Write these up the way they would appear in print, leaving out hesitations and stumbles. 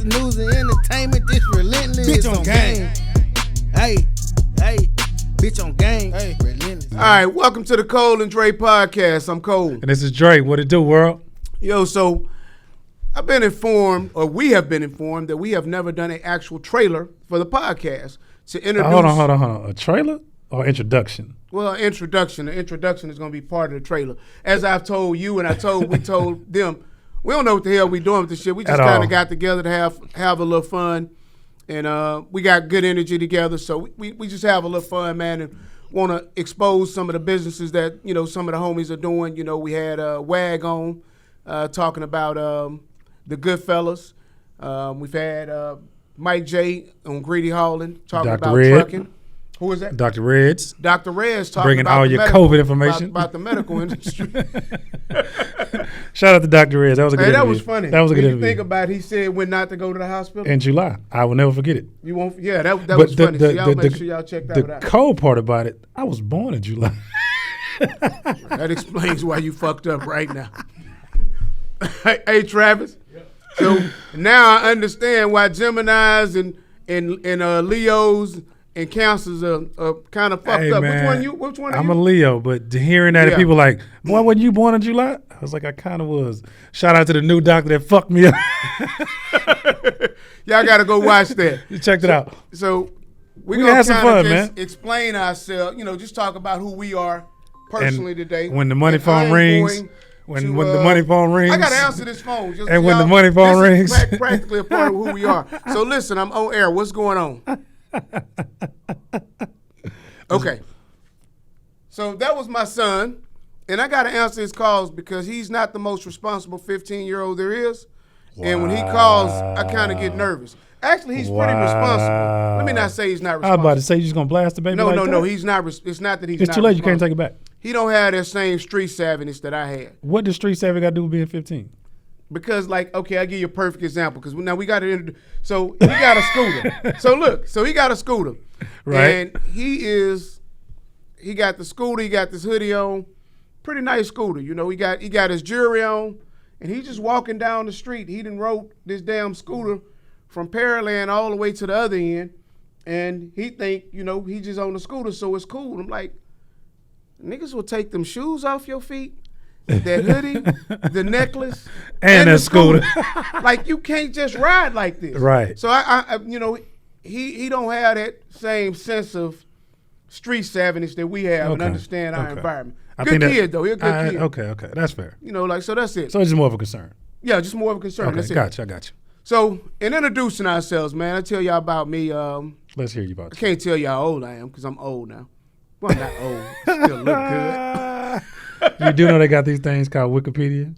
is news and entertainment. This relentless. Bitch on game. Hey, bitch on game. Hey, relentless. All right, welcome to the Cole Dre Podcast. I'm Cole. And this is Dre. What it do, world? Yo, so I've been informed, or we have been informed, that we have never done an actual trailer for the podcast to introduce. Hold on. A trailer or introduction? Well, introduction. The introduction is going to be part of the trailer. As I've told you and we told them, we don't know what the hell we doing with this shit. We just kind of got together to have a little fun. And we got good energy together. So we just have a little fun, man, and want to expose some of the businesses that, you know, some of the homies are doing. You know, we had WAG on talking about the Goodfellas. We've had Mike J on Greedy Hauling talking Dr. about Red. trucking. Who is that? Dr. Reds. Dr. Red's talking Bringing about all the your medical, COVID information. about the medical industry. Shout out to Dr. Reds. That was a good interview. That was funny. That was a good When interview. you think about it, he said when not to go to the hospital. In July. I will never forget it. You won't. Yeah, that was funny. So y'all make sure y'all check that out. The cold part about it, I was born in July. That explains why you fucked up right now. Hey, Travis. So now I understand why Geminis and Leos and Cancers are kind of fucked Hey, up. man, Which one are I'm you? a Leo, but hearing that and people like, boy, wasn't you born in July? I was like, I kind of was. Shout out to the new doctor that fucked me up. Y'all got to go watch that. You checked it out. So we're We going had to some kind fun, of just man. explain ourselves, you know, just talk about who we are personally today. When the money And phone I am rings, going when to, the money phone rings. I got to answer this phone. Just And when y'all- the money phone this is rings. practically a part of who we are. So listen, I'm on air. What's going on? Okay. So that was my son, and I got to answer his calls because he's not the most responsible 15-year-old there is. And when he calls, I kind of get nervous. Actually, he's pretty responsible. Let me not say he's not I was responsible. about to say you just gonna blast the baby. No, like no, that? no. He's not. It's not that he's It's not. too late. You can't responsible. take it back. He don't have that same street savviness that I had. What does street savvy got to do with being 15? Because, like, okay, I'll give you a perfect example. Because now we got to. So he got a scooter. So look. So he got a scooter. Right. And he got the scooter. He got this hoodie on. Pretty nice scooter. You know, he got his jewelry on. And he just walking down the street. He done rode this damn scooter from Pearland all the way to the other end. And he think, you know, he just on the scooter, so it's cool. I'm like, niggas will take them shoes off your feet, that hoodie, the necklace, And the a scooter. Like, you can't just ride like this. Right. So I you know, he don't have that same sense of street savviness that we have and understand our environment. Good kid, though. He's a good kid. Okay. That's fair. You know, like, so that's it. So it's just more of a concern. Yeah, just more of a concern. Okay, That's it. gotcha. I got you. So, in introducing ourselves, man, I tell y'all about me. Let's hear you about I you. can't tell you how old I am because I'm old now. Well, I'm not old. Still look good. You do know they got these things called Wikipedia?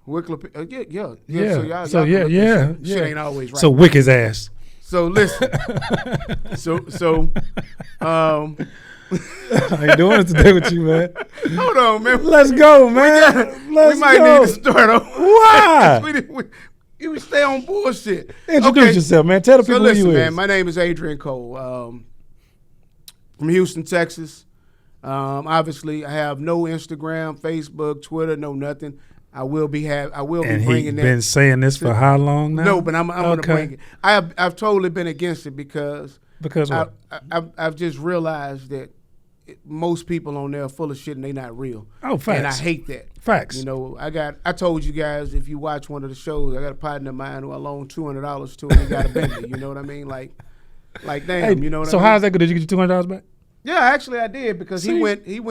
Yeah. Yeah. So yeah. Shit ain't always right. So wick his ass. So listen. I ain't doing it today with you, man. Hold on, man. Let's go, man. We might need to start over. Why? we stay on bullshit. Introduce yourself, man. Tell the people listen, who you man, is. my name is Adrian Cole. From Houston, Texas. Obviously, I have no Instagram, Facebook, Twitter, no nothing. I will be And bringing he's that. been saying this for how long now? No, but I'm gonna bring it. I've totally been against it because what? I've just realized that most people on there are full of shit and they not real. Oh, facts. And I hate that. Facts. You know, I told you guys, if you watch one of the shows, I got a partner of mine who I loaned $200 to and he got a Bentley. You know what I mean? Like damn. Hey, you know what I mean? So how's that good? Did you get your $200 back? Yeah, actually I did because he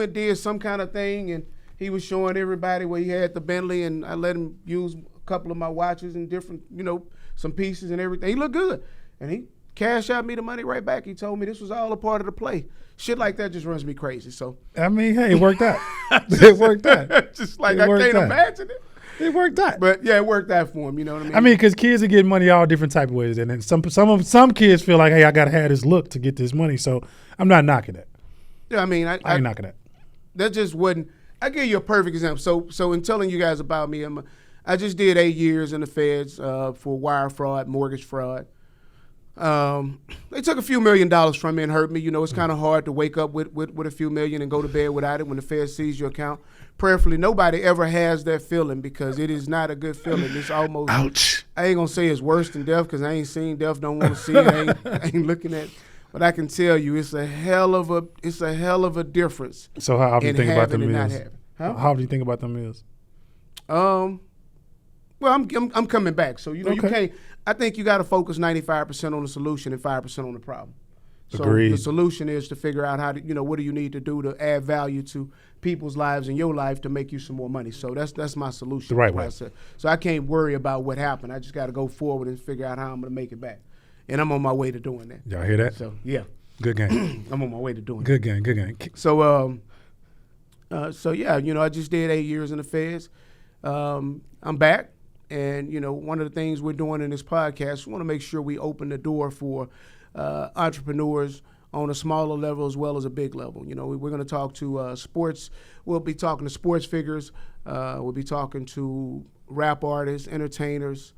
did some kind of thing and he was showing everybody where he had the Bentley and I let him use a couple of my watches and different, you know, some pieces and everything. He looked good. And he cashed out me the money right back. He told me this was all a part of the play. Shit like that just runs me crazy. So I mean, hey, it worked out. It worked out. Just like It I worked can't out. imagine it. It worked out. But yeah, it worked out for him. You know what I mean? I mean, because kids are getting money all different type of ways, and then some kids feel like, hey, I gotta have this look to get this money. So I'm not knocking that. Yeah, I mean, I ain't knocking that. That just wasn't. I give you a perfect example. So in telling you guys about me, I just did 8 years in the feds for wire fraud, mortgage fraud. They took a few $1 million from me and hurt me. You know, it's kind of hard to wake up with a few million and go to bed without it when the Fed sees your account. Prayerfully, nobody ever has that feeling because it is not a good feeling. It's almost, ouch. I ain't gonna say it's worse than death because I ain't seen death, don't want to see it, I ain't looking at it. But I can tell you, it's a hell of a difference. So how often do you think about them meals? Huh? How do you think about them meals? Well, I'm coming back. So you know you can't. I think you got to focus 95% on the solution and 5% on the problem. So Agreed. the solution is to figure out how to, you know, what do you need to do to add value to people's lives and your life to make you some more money. So that's my solution. The right way. So I can't worry about what happened. I just got to go forward and figure out how I'm going to make it back. And I'm on my way to doing that. Y'all hear that? So yeah, Good game. I'm on my way to doing Good game. Good game. So so yeah, you know, I just did 8 years in the Feds. I'm back. And, you know, one of the things we're doing in this podcast, we want to make sure we open the door for entrepreneurs on a smaller level as well as a big level. You know, we're going to talk to sports. We'll be talking to sports figures. We'll be talking to rap artists, entertainers,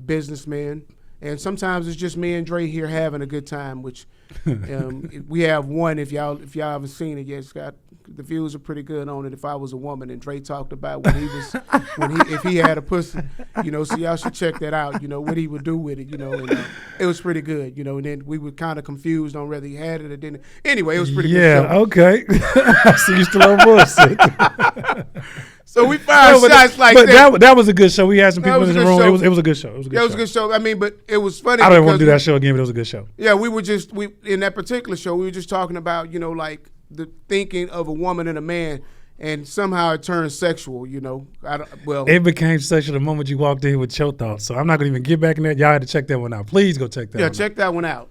businessmen. And sometimes it's just me and Dre here having a good time, which we have one. If y'all haven't seen it yet, Scott, the views are pretty good on it. If I was a woman, and Dre talked about if he had a pussy, you know. So y'all should check that out. You know what he would do with it. You know, and it was pretty good. You know, and then we were kind of confused on whether he had it or didn't. Anyway, it was pretty good. Yeah. Okay. So you still on bullshit. So we fired shots like that. But that was a good show. We had some people in the room. It was a good show. It was a good show. I mean, but it was funny. I don't want to do that show again, but it was a good show. Yeah, we in that particular show, we were just talking about, you know, like the thinking of a woman and a man, and somehow it turned sexual. You know, it became sexual the moment you walked in with your thoughts. So I'm not gonna even get back in that. Y'all had to check that one out. Please go check that. Yeah, check that one out.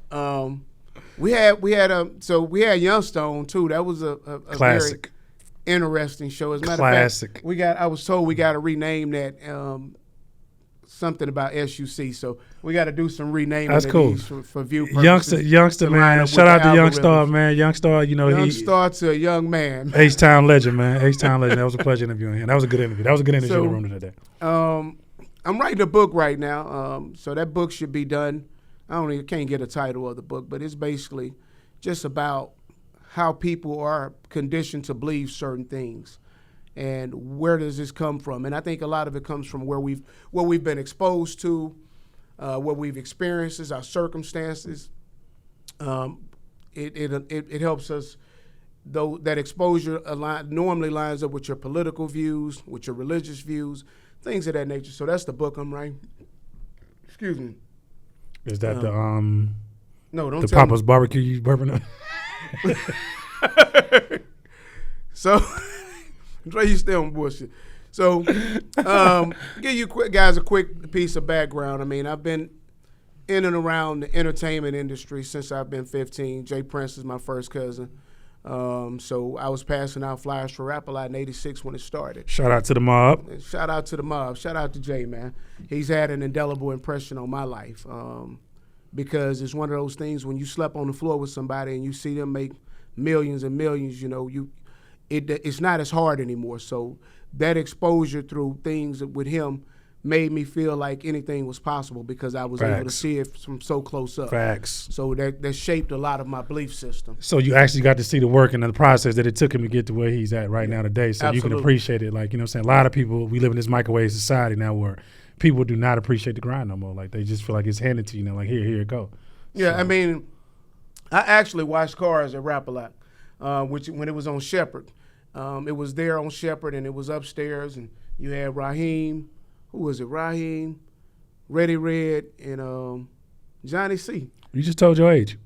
We had Youngstone too. That was a classic. Very interesting show. As a matter Classic. of fact, I was told we got to rename that something about SUC. So we got to do some renaming. That's cool. For view purposes. Youngster, man. Shout out to Youngstar, man. Youngstar, you know, Youngstar to a young man. H-Town legend, man. H-Town legend. That was a pleasure interviewing him. That was a good interview. That was a good interview in the room today. I'm writing a book right now. So that book should be done. I can't get a title of the book, but it's basically just about how people are conditioned to believe certain things, and where does this come from? And I think a lot of it comes from where we've been exposed to, what we've experienced, is our circumstances. It helps us, though that exposure normally lines up with your political views, with your religious views, things of that nature. So that's the book I'm writing. Excuse me. Is that no? Don't the tell Papa's me. barbecue you burping up? So, Dre, you still on bullshit. So, give you guys a quick piece of background. I mean, I've been in and around the entertainment industry since I've been 15. Jay Prince is my first cousin. So I was passing out flyers for Rap-A-Lot in '86 when it started. Shout out to the mob. Shout out to the mob. Shout out to Jay, man. He's had an indelible impression on my life. Because it's one of those things when you slept on the floor with somebody and you see them make millions and millions, you know, it's not as hard anymore. So that exposure through things with him made me feel like anything was possible because I was able to see it from so close up. Facts. So that shaped a lot of my belief system. So you actually got to see the work and the process that it took him to get to where he's at right now today. So Absolutely. You can appreciate it. Like, you know what I'm saying? A lot of people, we live in this microwave society now where people do not appreciate the grind no more. Like, they just feel like it's handed to you now. Like, here you go. Yeah, so. I mean, I actually watched Cars at Rap-A-Lot, which when it was on Shepherd. It was there on Shepherd, and it was upstairs, and you had Raheem. Who was it? Raheem, Reddy Red, and Johnny C. You just told your age.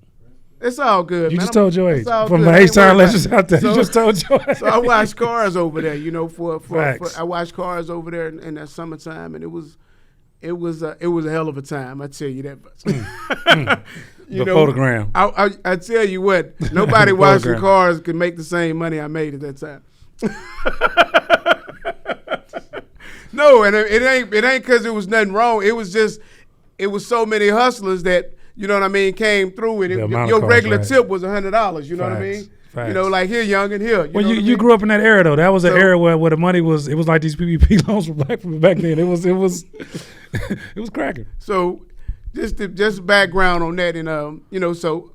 It's all good, You man. just told your age. From good. the H-Town legends out there, you just told your age. So I watched Cars over there, you know, for Facts. I watched Cars over there in that summertime, and it was a hell of a time. I tell you that. The photogram. I tell you what, nobody watching Cars could make the same money I made at that time. No, and it ain't because it was nothing wrong. It was just it was so many hustlers that, you know what I mean, came through it. Your regular tip was $100. You know what I mean? Facts. You know, like here, young and here. You grew up in that era though. That was an era where the money was. It was like these PPP loans for black people back then. It was it was cracking. So, just background on that, and so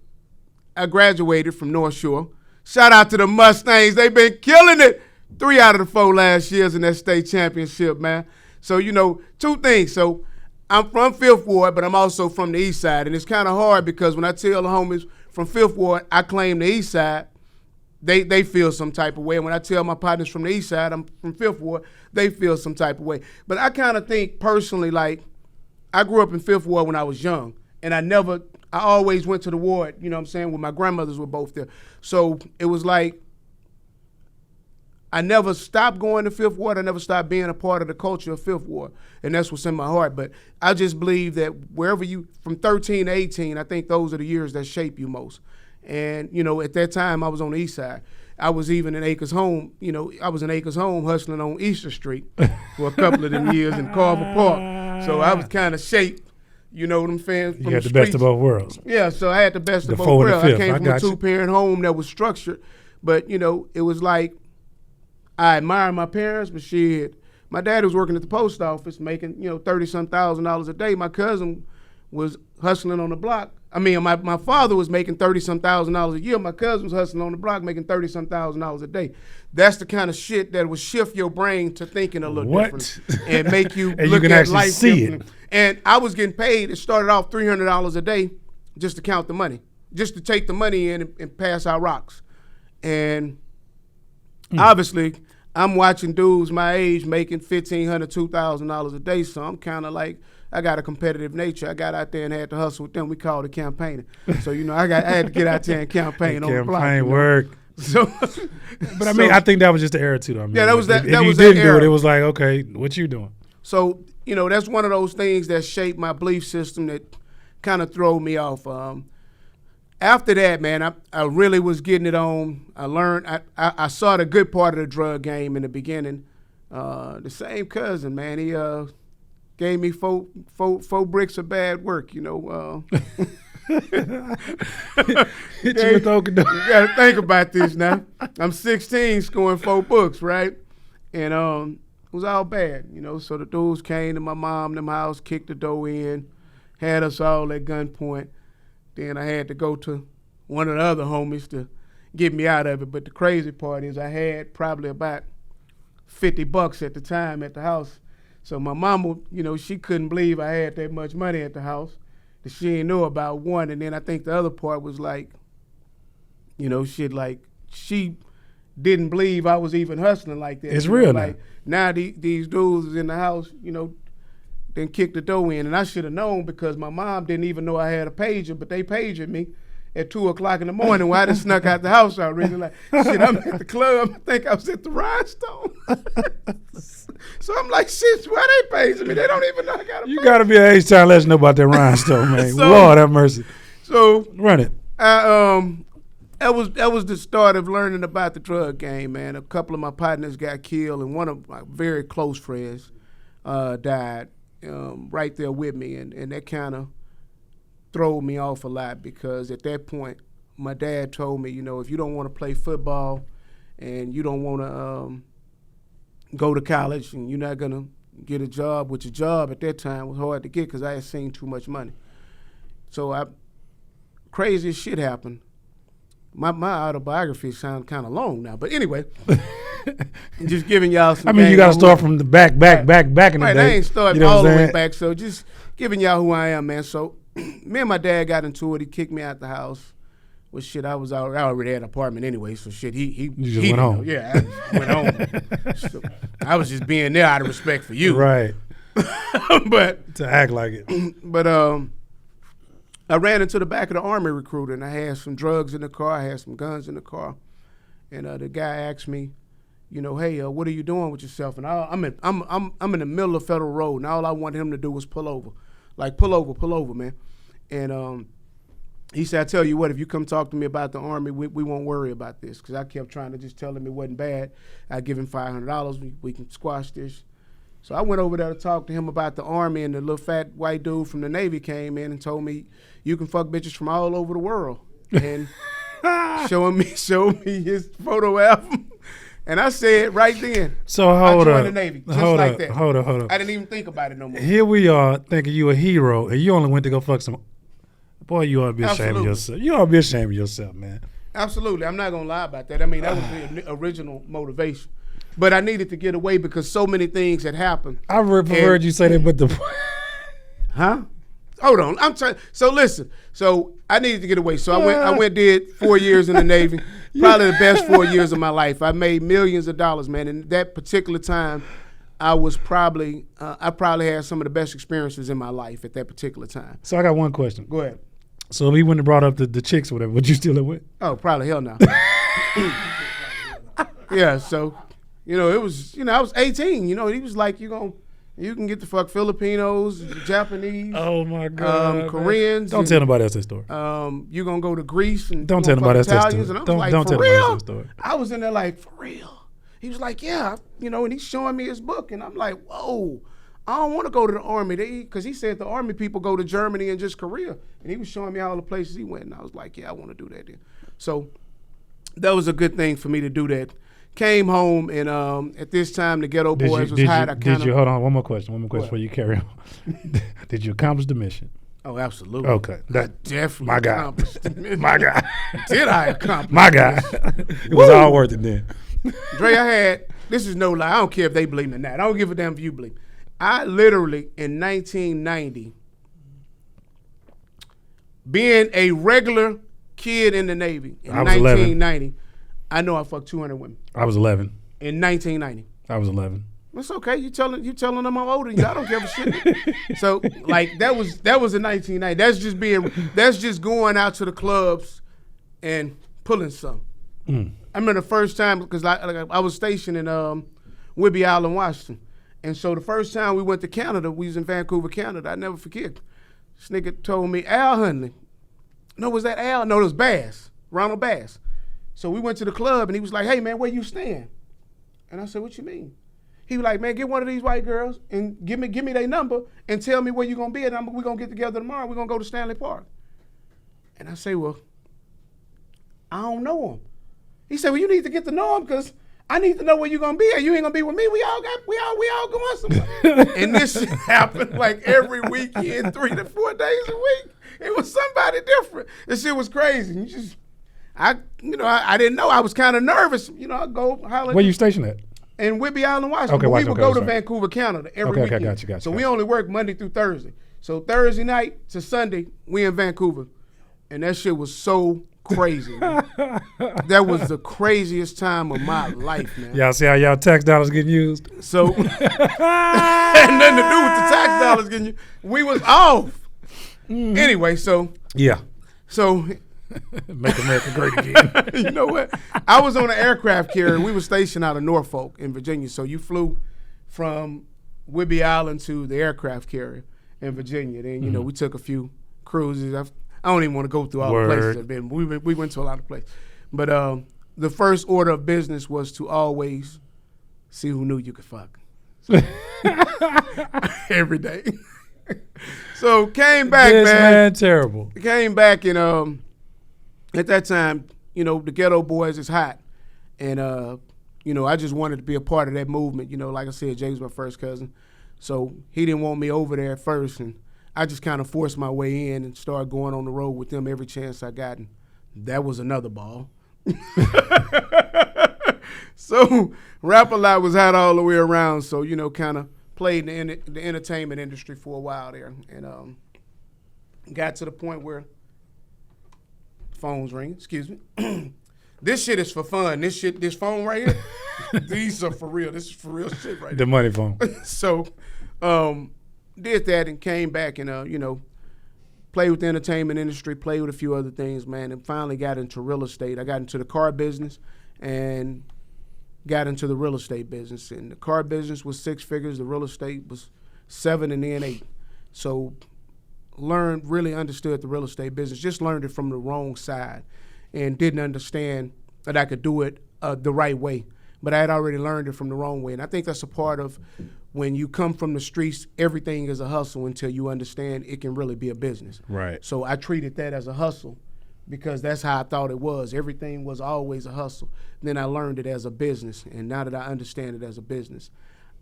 I graduated from North Shore. Shout out to the Mustangs. They've been killing it. 3 out of the 4 last years in that state championship, man. So, 2 things. So I'm from 5th Ward, but I'm also from the East Side. And it's kind of hard because when I tell the homies from 5th Ward I claim the East Side, they feel some type of way. And when I tell my partners from the East Side I'm from 5th Ward, they feel some type of way. But I kind of think personally, like, I grew up in 5th Ward when I was young. And I always went to the ward, you know what I'm saying, when my grandmothers were both there. So it was like, I never stopped going to 5th Ward. I never stopped being a part of the culture of 5th Ward. And that's what's in my heart. But I just believe that from 13 to 18, I think those are the years that shape you most. And, at that time, I was on the East Side. I was even in Acres Home. I was in Acres Home hustling on Easter Street for a couple of them years in Carver Park. So I was kind of shaped. You know what I'm saying? You had the best of both worlds. Yeah, so I had the best of both worlds. I came from a 2-parent home that was structured. But, it was like, I admire my parents, but shit, my dad was working at the post office making, $30-some thousand a day. My cousin was hustling on the block. I mean, my father was making $30-some thousand a year. My cousin was hustling on the block making $30-some thousand a day. That's the kind of shit that would shift your brain to thinking a little different and make you and look you can at life differently. And I was getting paid. It started off $300 a day just to count the money, just to take the money in and pass out rocks. And obviously, I'm watching dudes my age making $1,500, $2,000 a day. So I'm kind of like, I got a competitive nature. I got out there and had to hustle with them. We called it campaigning. So, I had to get out there and campaign on the block. Campaign work. So, but I mean, I think that was just the era too. I mean, yeah, that was that. If that you was didn't that do era. it was like, okay, what you doing? So, that's one of those things that shaped my belief system that kind of threw me off. After that, man, I really was getting it on. I learned. I saw the good part of the drug game in the beginning. The same cousin, man, he gave me four bricks of bad work. Hit you with Okie doke. You got to think about this now. I'm 16, scoring 4 books, right? And it was all bad, So the dudes came to my mom, them house, kicked the door in, had us all at gunpoint. Then I had to go to one of the other homies to get me out of it. But the crazy part is I had probably about $50 at the time at the house. So my mama, she couldn't believe I had that much money at the house that she didn't know about one. And then I think the other part was like, she didn't believe I was even hustling like that. It's real like now these dudes is in the house, then kicked the door in. And I should have known because my mom didn't even know I had a pager, but they pagered me at 2 o'clock in the morning when I just snuck out the house already. Like, shit, I'm at the club. I think I was at the Rhinestone. So I'm like, shit, why they paging me? They don't even know I got a You got to be an age child. Let us know about that Rhinestone, man. So, Lord have mercy. So run it. That was the start of learning about the drug game, man. A couple of my partners got killed, and one of my very close friends died right there with me, and that kind of threw me off a lot because at that point, my dad told me, if you don't want to play football and you don't want to go to college and you're not going to get a job, which a job at that time was hard to get because I had seen too much money. So crazy shit happened. My autobiography sounds kind of long now, but anyway, just giving y'all some. I mean, you got to start from the back in the right, day. I ain't starting all the way back, so just giving y'all who I am, man. So me and my dad got into it. He kicked me out the house. Well, shit, I already had an apartment anyway, so shit, he went home. Yeah, I just went home. So I was just being there out of respect for you, right? But to act like it. But I ran into the back of the Army recruiter, and I had some drugs in the car. I had some guns in the car, and the guy asked me, hey, what are you doing with yourself? And I'm in the middle of Federal Road, and all I wanted him to do was pull over, like pull over, man. And he said, I tell you what, if you come talk to me about the Army, we won't worry about this, because I kept trying to just tell him it wasn't bad. I give him $500, we can squash this. So I went over there to talk to him about the Army, and the little fat white dude from the Navy came in and told me, you can fuck bitches from all over the world. And showing me his photo album. And I said right then, So I hold joined up. the Navy, just hold like up. that. Hold up. I didn't even think about it no more. Here we are thinking you a hero, and you only went to go fuck some. Boy, you ought to be ashamed of yourself. You ought to be ashamed of yourself, man. Absolutely. I'm not going to lie about that. I mean, that was the original motivation. But I needed to get away because so many things had happened. I preferred you say that, but the. Huh? Hold on. I'm trying. So listen. So I needed to get away. So I went did 4 years in the Navy. Probably the best 4 years of my life. I made millions of dollars, man. And that particular time, I probably had some of the best experiences in my life at that particular time. So I got one question. Go ahead. So if he wouldn't have brought up the chicks or whatever, would you still have went? Oh, probably hell no. Yeah. So, it was, I was 18. He was like, you can get to fuck Filipinos, Japanese. Oh my God. Koreans. Don't tell nobody else that story. You're gonna go to Greece and don't tell nobody else that story. And I was don't like, tell for nobody real? else that story. I was in there like, for real. He was like, yeah, and he's showing me his book, and I'm like, whoa, I don't want to go to the Army, because he said the Army people go to Germany and just Korea, and he was showing me all the places he went, and I was like, yeah, I want to do that then. So that was a good thing for me to do that. Came home, and at this time, the Ghetto Boys was hot. Hold on, one more question before you carry on. Did you accomplish the mission? Oh, absolutely. Okay. That definitely accomplished the mission. My guy. Did I accomplish My guy. It was all worth it then. Dre, this is no lie. I don't care if they believe me or not. I don't give a damn if you believe. I literally, in 1990, being a regular kid in the Navy, in 1990, I know I fucked 200 women. I was 11. In 1990. I was 11. It's okay. You telling them I'm older than you. I don't give a shit. So that was in 1990. That's just going out to the clubs and pulling some. I remember the first time, because I was stationed in Whidbey Island, Washington. And so the first time we went to Canada, we was in Vancouver, Canada. I never forget. This nigga told me, Al Huntley. No, was that Al? No, it was Bass, Ronald Bass. So we went to the club, and he was like, hey, man, where you staying? And I said, what you mean? He was like, man, get one of these white girls and give me their number and tell me where you going to be, and we're going to get together tomorrow. We're going to go to Stanley Park. And I say, well, I don't know him. He said, well, you need to get to know him because I need to know where you're going to be at. You ain't going to be with me. We all going somewhere. And this shit happened like every weekend, 3 to 4 days a week. It was somebody different. This shit was crazy. I didn't know. I was kind of nervous. I go holler. Where you stationed at? In Whidbey Island, Washington. Okay, but we would go to sorry. Vancouver, Canada every weekend. Got you. So we only work Monday through Thursday. So Thursday night to Sunday, we in Vancouver. And that shit was so crazy, man. That was the craziest time of my life, man. Y'all see how y'all tax dollars getting used? So, had nothing to do with the tax dollars getting used. We was off. Anyway, so. Yeah. So. Make America great again. You know what? I was on an aircraft carrier. We were stationed out of Norfolk in Virginia. So you flew from Whidbey Island to the aircraft carrier in Virginia. Then, we took a few cruises. I don't even want to go through all the places I've been. We went to a lot of places. But the first order of business was to always see who knew you could fuck. So, every day. So came back, this man terrible. Came back and at that time, the Ghetto Boys is hot. And, I just wanted to be a part of that movement. Like I said, Jay was my first cousin. So he didn't want me over there at first. And I just kind of forced my way in and started going on the road with them every chance I got. And that was another ball. So Rap-A-Lot was hot all the way around. So, kind of played in the entertainment industry for a while there. And got to the point where phone's ringing, excuse me. This shit is for fun. This phone right here, these are for real. This is for real shit right here. The money phone. So, did that and came back and, played with the entertainment industry, played with a few other things, man, and finally got into real estate. I got into the car business and got into the real estate business. And the car business was 6 figures. The real estate was 7 and then 8. So, really understood the real estate business, just learned it from the wrong side and didn't understand that I could do it the right way. But I had already learned it from the wrong way. And I think that's a part of when you come from the streets, everything is a hustle until you understand it can really be a business. Right. So I treated that as a hustle because that's how I thought it was. Everything was always a hustle. Then I learned it as a business, and now that I understand it as a business,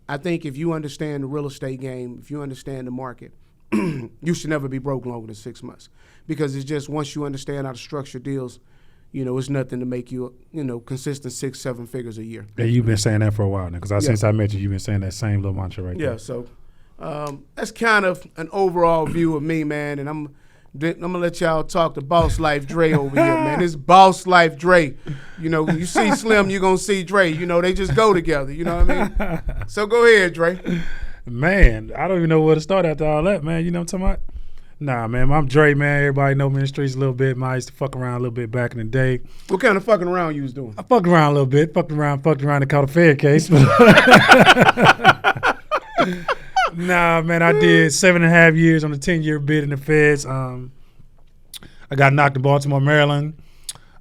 I think if you understand the real estate game, if you understand the market, you should never be broke longer than 6 months, because it's just once you understand how to structure deals, it's nothing to make you, consistent 6-7 figures a year. Yeah, you've been saying that for a while now, because since I met you, you've been saying that same little mantra right there. Yeah, so that's kind of an overall view of me, man, and I'm gonna let y'all talk to Bosslife Dre over here, man. This Bosslife Dre. When you see Slim, you're gonna see Dre. They just go together. You know what I mean? So go ahead, Dre. Man, I don't even know where to start after all that, man. You know what I'm talking about? Nah, man, I'm Dre, man. Everybody know me in the streets a little bit. I used to fuck around a little bit back in the day. What kind of fucking around you was doing? I fucked around a little bit. Fucked around and caught a Fed case. Nah, man, I did 7.5 years on a 10-year bid in the Feds. I got knocked in Baltimore, Maryland.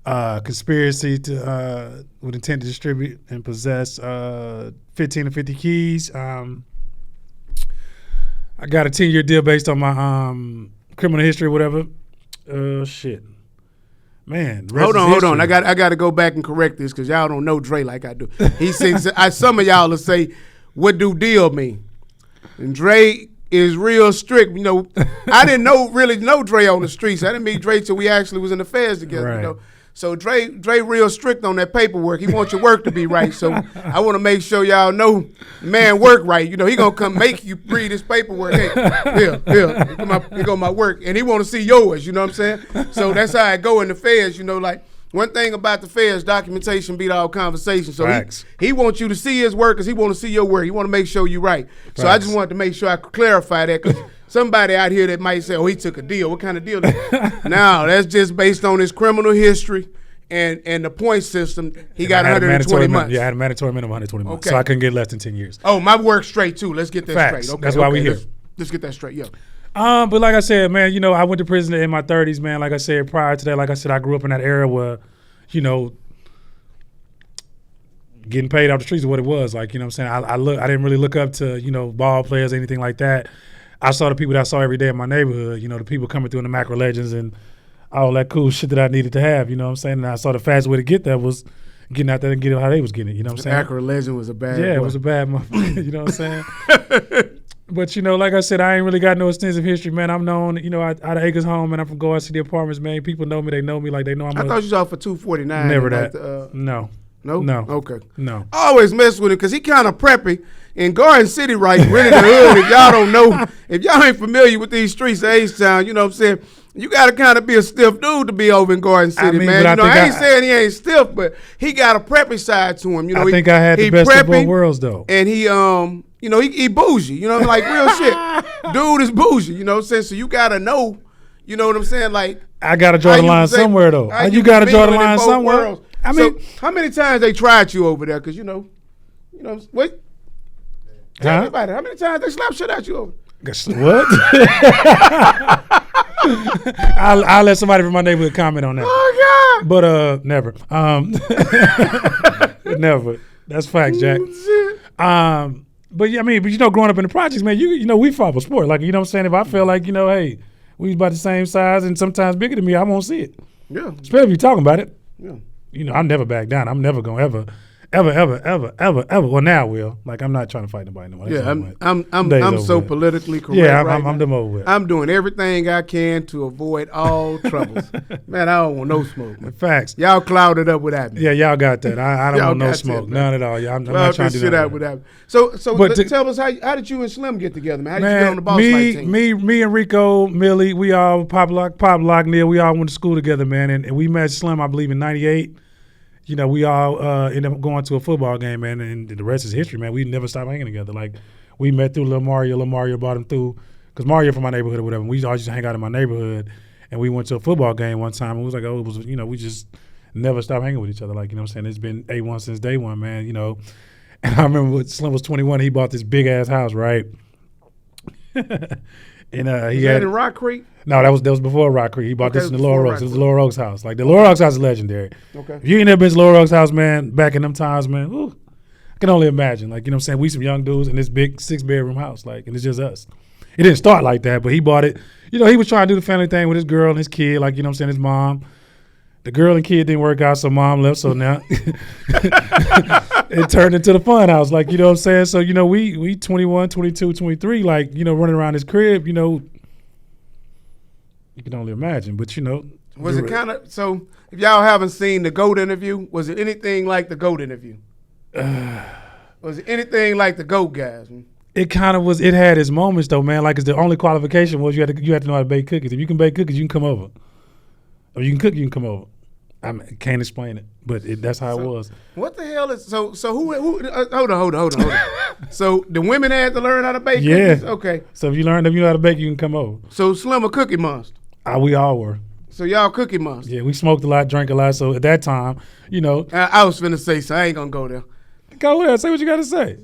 Conspiracy to with intent to distribute and possess 15 to 50 keys. I got a 10-year deal based on my criminal history or whatever. Shit. Man. Hold on. I got to go back and correct this because y'all don't know Dre like I do. He says, some of y'all will say, what do deal mean? And Dre is real strict. I didn't really know Dre on the streets. I didn't meet Dre till we actually was in the Feds together. Right. So Dre real strict on that paperwork. He wants your work to be right. So I want to make sure y'all know the man work right. He gonna come make you read his paperwork. Hey, here go my work, and he want to see yours. You know what I'm saying? So that's how I go in the Feds. Like. One thing about the Feds, documentation beat all conversation. So he wants you to see his work because he want to see your work. He want to make sure you're right. So I just wanted to make sure I could clarify that because somebody out here that might say, he took a deal. What kind of deal? No, that's just based on his criminal history and the point system. He got 120 months. Yeah, I had a mandatory minimum of 120 months. So I couldn't get less than 10 years. Oh, my work's straight too. Let's get that straight. Okay, that's why we're here. Let's get that straight, yeah. But like I said, man, I went to prison in my 30s, man. Like I said, prior to that, I grew up in that era where, getting paid off the streets is what it was. Like, what I'm saying? I didn't really look up to, ball players, anything like that. I saw the people that I saw every day in my neighborhood, the people coming through in the macro legends and all that cool shit that I needed to have, you know what I'm saying? And I saw the fastest way to get that was getting out there and getting it how they was getting it, you know what I'm saying? Macro legend was a bad boy. It was a bad motherfucker, you know what I'm saying? But, like I said, I ain't really got no extensive history, man. I'm known, out of Acres Home, and I'm from Garden City Apartments, man. People know me. They know me like they know I'm I thought you was out for 249. Never that. No. No? No. Okay. No. I always mess with him because he kind of preppy. In Garden City, right, really the hood, if y'all don't know, if y'all ain't familiar with these streets of H-Town, you know what I'm saying? You got to kind of be a stiff dude to be over in Garden City, man. I ain't saying he ain't stiff, but he got a preppy side to him. I think I had the best of both worlds, though. And he, he bougie, like real shit. Dude is bougie, you know what I'm saying? So you got to know, you know what I'm saying? Like, I got to draw the line somewhere, though. You got to draw the line somewhere. I mean, how many times they tried you over there? Because, wait. Tell me about it. How many times they slap shit at you over? What? I'll let somebody from my neighborhood comment on that. Oh God! But never. Never. That's fact, Jack. But yeah, growing up in the projects, man, we fought for sport. Like, you know what I'm saying? If I feel like, hey, we about the same size and sometimes bigger than me, I won't see it. Yeah. Especially if you're talking about it. Yeah. I never back down. I'm never gonna ever. Well, now I will. Like, I'm not trying to fight nobody no more. Yeah, I'm so politically correct. Yeah, I'm them over with. I'm doing everything I can to avoid all troubles. Man, I don't want no smoke. Man. Facts. Y'all clouded up with that. Yeah, y'all got that. I don't want no smoke. None at all. I'm not trying to do that. With that. So tell us how did you and Slim get together, man? How did you get on the Bosslife team? Me and Rico, Millie, we all Pop Lock, Neil, we all went to school together, man, and we met Slim, I believe, in '98. We all ended up going to a football game, man, and the rest is history, man. We never stopped hanging together. Like, we met through Lil Mario brought him through, because Mario from my neighborhood or whatever. We all used to hang out in my neighborhood, and we went to a football game one time, and we was like, we just never stopped hanging with each other. Like, you know what I'm saying? It's been A1 since day one, man, And I remember when Slim was 21, he bought this big-ass house, right? And he had in Rock Creek? No, that was before Rock Creek. He bought this in the Lower Oaks. It was the Lower Oaks house. Like, the Lower Oaks house is legendary. Okay. If you ain't never been to Lower Oaks house, man, back in them times, man, I can only imagine. Like, you know what I'm saying? We some young dudes in this big 6-bedroom house, like, and it's just us. It didn't start like that, but he bought it. He was trying to do the family thing with his girl and his kid, like, you know what I'm saying, his mom. The girl and kid didn't work out, so mom left. So now it turned into the fun house. Like, you know what I'm saying? So, you know, we 21, 22, 23, like, you know, running around this crib, you know, you can only imagine. But, you know. Was it kind of, so if y'all haven't seen the GOAT interview, was it anything like the GOAT interview? Was it anything like the GOAT guys? It kind of was. It had its moments, though, man. Like, it's the only qualification was you had to know how to bake cookies. If you can bake cookies, you can come over. Or you can cook, you can come over. I can't explain it, but that's how it was. What the hell is so? Who? Hold on. So the women had to learn how to bake cookies. Okay. So if you know how to bake, you can come over. So Slim a cookie monster. We all were. So y'all cookie monster. Yeah, we smoked a lot, drank a lot. So at that time, you know. I was finna say, so I ain't gonna go there. Go there. Say what you got to say.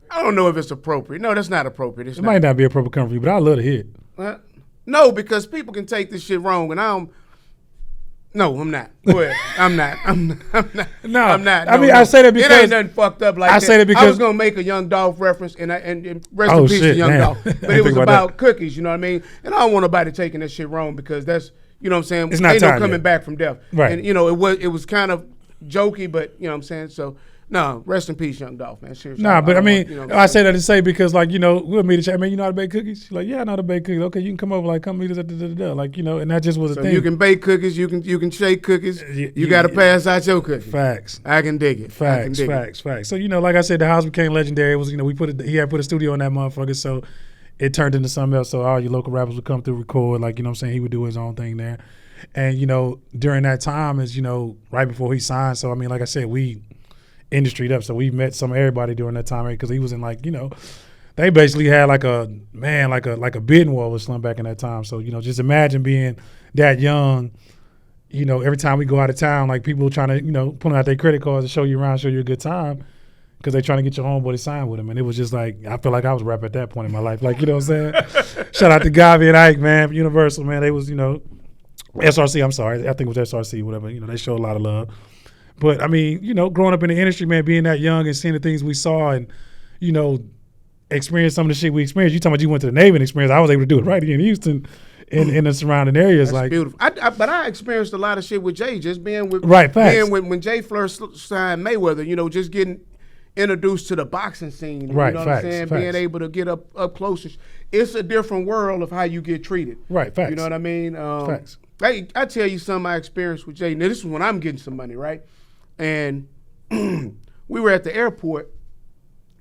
I don't know if it's appropriate. No, that's not appropriate. It might not be appropriate coming for you, but I love to hear it. No, because people can take this shit wrong, and I don't. No, I'm not. Go ahead. I'm not. No, I'm not. I mean, I say that because it ain't nothing fucked up like that. I say that because I was gonna make a Young Dolph reference, and rest in peace to Young Dolph. But it was about cookies, you know what I mean? And I don't want nobody taking that shit wrong because that's, you know what I'm saying? It's not ain't time no coming yet. back from death. Right. And you know, it was kind of jokey, but you know what I'm saying? So no, rest in peace, Young Dolph, man. Seriously. Nah, but I mean, you know I say that to say because, like, you know, we'll meet each other. Man, you know how to bake cookies? She's like, yeah, I know how to bake cookies. Okay, you can come over, like, come meet us at the like, you know, and that just was a thing. You can bake cookies, you can shake cookies. You got to pass out your cookies. Facts. I can dig it. Facts. So, you know, like I said, the house became legendary. It was, you know, he had put a studio in that motherfucker, so it turned into something else. So all your local rappers would come through, record, like, you know what I'm saying? He would do his own thing there. And, you know, during that time is, you know, right before he signed. So, I mean, like I said, we industry'd up. So we met everybody during that time because he was in, like, you know, they basically had like a bidding war with Slim back in that time. So, you know, just imagine being that young, you know, every time we go out of town, like people trying to, you know, pulling out their credit cards to show you around, show you a good time because they trying to get your homeboy to sign with him. And it was just like, I feel like I was rap at that point in my life. Like, you know what I'm saying? Shout out to Gavi and Ike, man, Universal, man. They was, you know, SRC, I'm sorry. I think it was SRC, whatever. You know, they showed a lot of love. But, I mean, you know, growing up in the industry, man, being that young and seeing the things we saw and, you know, experience some of the shit we experienced. You talking about you went to the Navy and experienced. I was able to do it right here in Houston in the surrounding areas. That's like beautiful. But I experienced a lot of shit with Jay, just being with when Jay first signed Mayweather, you know, just getting introduced to the boxing scene. Right, you know what I'm saying? Being able to get up close. It's a different world of how you get treated. Right, facts. You know what I mean? Facts. I tell you some of my experience with Jay. Now, this is when I'm getting some money, right? And we were at the airport,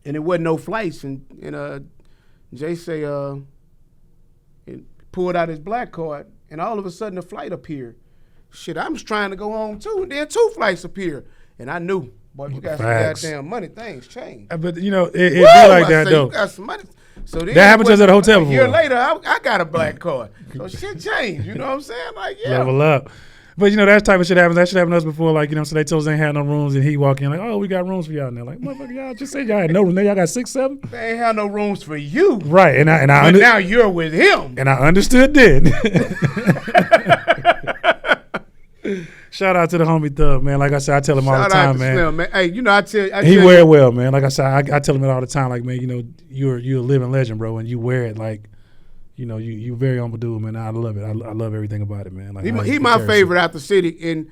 and there wasn't no flights. And Jay say, pulled out his black card, and all of a sudden a flight appeared. Shit, I was trying to go home too, and then 2 flights appeared. And I knew, boy, you got some goddamn money, things change. But, you know, it be like that, though. You got some money. So then that happened to us at a hotel before. A year later, I got a black card. So shit changed, you know what I'm saying? Like, yeah. Level up. But, you know, that type of shit happens. That shit happened to us before. Like, you know, so they told us they ain't had no rooms, and he walk in like, oh, we got rooms for y'all. And they're like, motherfucker, y'all just said y'all had no room. Now y'all got 6, 7? They ain't had no rooms for you. Right. And but now you're with him. And I understood then. Shout out to the homie Thug, man. Like I said, I tell him all the time, man. Slim, man. Hey, you know, I tell he wear it well, man. Like I said, I tell him it all the time. Like, man, you know, you're a living legend, bro, and you wear it like, you know, you very humble dude, man. I love it. I love everything about it, man. Like, he my favorite out the city, and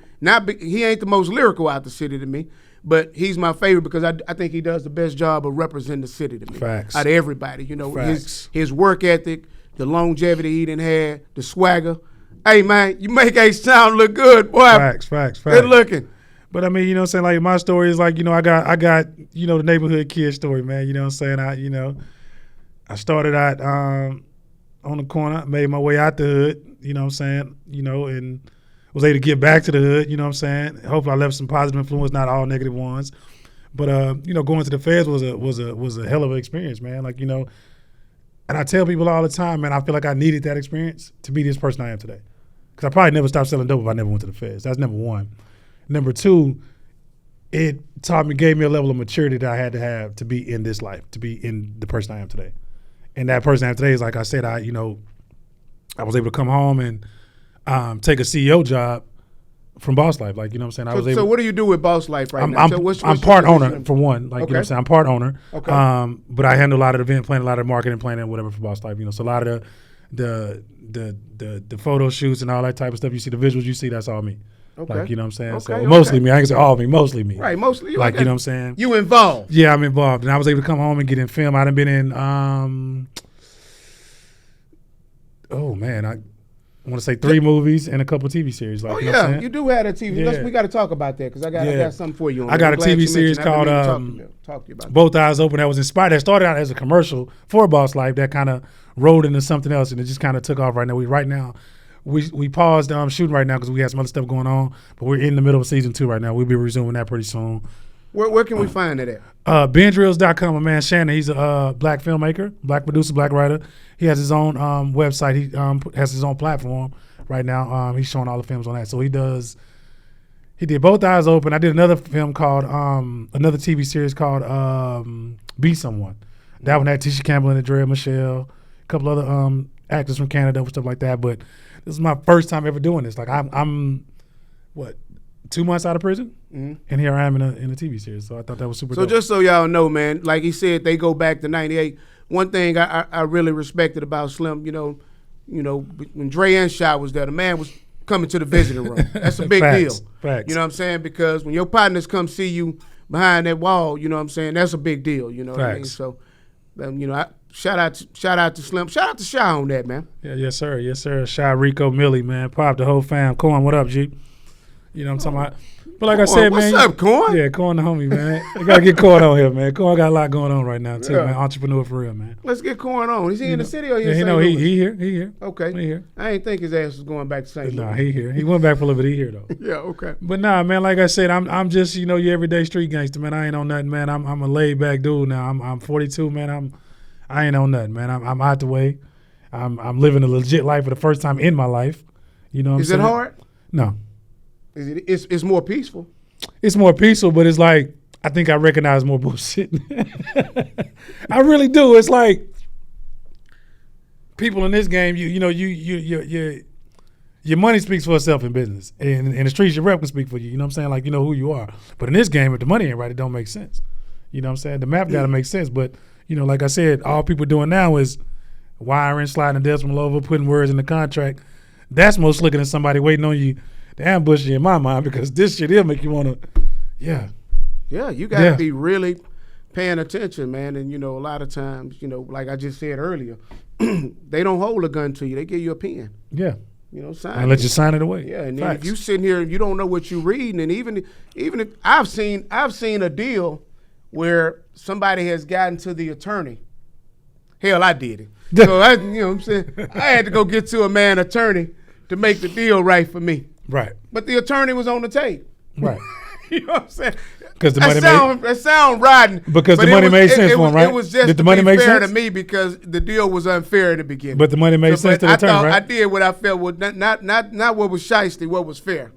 he ain't the most lyrical out the city to me, but he's my favorite because I think he does the best job of representing the city to me. Facts. Out of everybody, you know, Facts. his work ethic, the longevity he done had, the swagger. Hey, man, you make H-Town look good, boy. Facts. Good looking. But I mean, you know what I'm saying? Like, my story is like, you know, I got, you know, the neighborhood kid story, man. You know what I'm saying? I started out on the corner, made my way out the hood, you know what I'm saying? You know, and was able to get back to the hood, you know what I'm saying? Hopefully I left some positive influence, not all negative ones. But you know, going to the feds was a hell of an experience, man. Like, you know, and I tell people all the time, man, I feel like I needed that experience to be this person I am today. Because I probably never stopped selling dope if I never went to the feds. That's number one. Number two, it gave me a level of maturity that I had to have to be in this life, to be in the person I am today. And that person I am today is, like I said, I was able to come home and take a CEO job from Bosslife. Like, you know what I'm saying? So what do you do with Bosslife right now? I'm part owner, for one. Like, okay. You know what I'm saying? I'm part owner. Okay. But I handle a lot of the event planning, a lot of the marketing planning, whatever for Bosslife. You know, so a lot of the photo shoots and all that type of stuff. You see the visuals, you see that's all me. Okay. Like, you know what I'm saying? Okay, So okay. mostly me. I can say all of me, mostly me. Right, mostly you. Like, Okay. you know what I'm saying? You involved. Yeah, I'm involved. And I was able to come home and get in film. I done been in, oh, man, I want to say 3 movies and a couple TV series. Like, Oh, you know what I'm yeah. saying? You do have that TV. Yeah. We got to talk about that because I got something for you on I that. got I'm a glad TV you series mentioned that. I called didn't even talk to you about Both Eyes Open. That was inspired. That started out as a commercial for Bosslife that kind of rolled into something else, and it just kind of took off right now. We paused shooting right now because we had some other stuff going on, but we're in the middle of season 2 right now. We'll be resuming that pretty soon. Where can we find it at? BenDrills.com. My man Shannon, he's a black filmmaker, black producer, black writer. He has his own website. He has his own platform right now. He's showing all the films on that. So he did Both Eyes Open. I did another film called, another TV series called Be Someone. That one had Tisha Campbell in it, Dre, Michelle, a couple other actors from Canada and stuff like that. But this is my first time ever doing this. Like I'm 2 months out of prison, and here I am in a TV series. So I thought that was super dope. So just so y'all know, man, like he said, they go back to '98. One thing I really respected about Slim, you know, when Dre and Shy was there, the man was coming to the visiting room. That's a big deal. Facts. You know what I'm saying? Because when your partners come see you behind that wall, you know what I'm saying? That's a big deal. You know what I mean? So, shout out to Slim. Shout out to Shy on that, man. Yeah, yes sir. Shy, Rico, Millie, man, Pop, the whole fam. Corn, what up, G? You know what I'm talking about? But like I said, man. What's up, Corn? Yeah, Corn the homie, man. We got to get Corn on here, man. Corn got a lot going on right now, too, Yeah. man. Entrepreneur for real, man. Let's get Corn on. Is he in the city or Yeah, he here. He here. Okay. He here. I ain't think his ass was going back to St. Nah, Louis. he here. He went back for a little bit. He here, though. Yeah, okay. But nah, man, like I said, I'm just, your everyday street gangster, man. I ain't on nothing, man. I'm a laid back dude now. I'm 42, man. I ain't on nothing, man. I'm out the way. I'm living a legit life for the first time in my life. You know what I'm saying? Is it hard? No. It's more peaceful. It's more peaceful, but it's like I think I recognize more bullshit. I really do. It's like people in this game, your money speaks for itself in business. And in the streets, your rep can speak for you. You know what I'm saying? Like, you know who you are. But in this game, if the money ain't right, it don't make sense. You know what I'm saying? The map got to make sense. But, like I said, all people doing now is wiring, sliding the decimal over, putting words in the contract. That's more slicker than somebody waiting on you to ambush you in my mind, because this shit, it'll make you want to, Yeah, you got to be really paying attention, man. And, a lot of times, like I just said earlier, they don't hold a gun to you. They give you a pen. Yeah. Sign And let you sign it away. Yeah, and then if you sitting here and you don't know what you're reading, and even if I've seen a deal where somebody has gotten to the attorney. Hell, I did it. So I, you know what I'm saying? I had to go get to a man attorney to make the deal right for me. Right. But the attorney was on the tape. Right. You know what I'm saying? Because the money that sound rotten. Because the money made sense for him, right? It was just Did the money make fair sense to me because the deal was unfair in the beginning. But the money made sense to the attorney, right? I did what I felt was not what was shiesty, what was fair.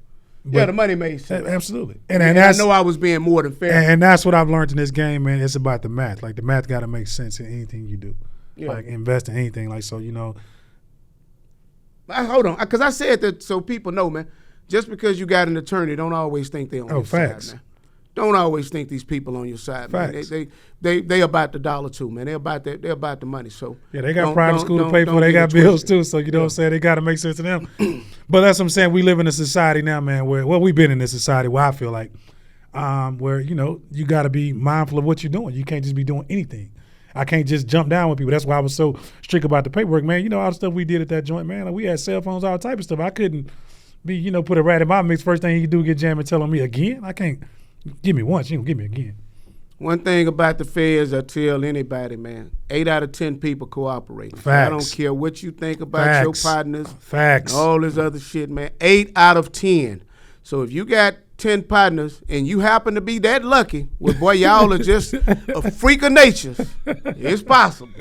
Yeah, the money made sense. Absolutely. And I know I was being more than fair. And that's what I've learned in this game, man. It's about the math. Like, the math got to make sense in anything you do. Yeah. Like, invest in anything. Like, so, Hold on. Because I said that so people know, man. Just because you got an attorney, don't always think they're on your facts. side, man. Don't always think these people on your side, facts. man. They about the dollar too, man. They're about the money. So yeah, they got private school to pay for. They got bills too. So you know what I'm saying? They got to make sense to them. But that's what I'm saying. We live in a society now, man, where we've been in this society where I feel like where you got to be mindful of what you're doing. You can't just be doing anything. I can't just jump down with people. That's why I was so strict about the paperwork, man. All the stuff we did at that joint, man. Like, we had cell phones, all type of stuff. I couldn't be, put a rat in my mix. First thing he could do, get jammed and tell on me again. I can't. Give me once, you don't give me again. One thing about the feds, I tell anybody, man, 8 out of 10 people cooperate. Facts. So I don't care what you think about your partners. Facts. All this other shit, man. 8 out of 10. So if you got 10 partners and you happen to be that lucky, well, boy, y'all are just a freak of nature. It's possible,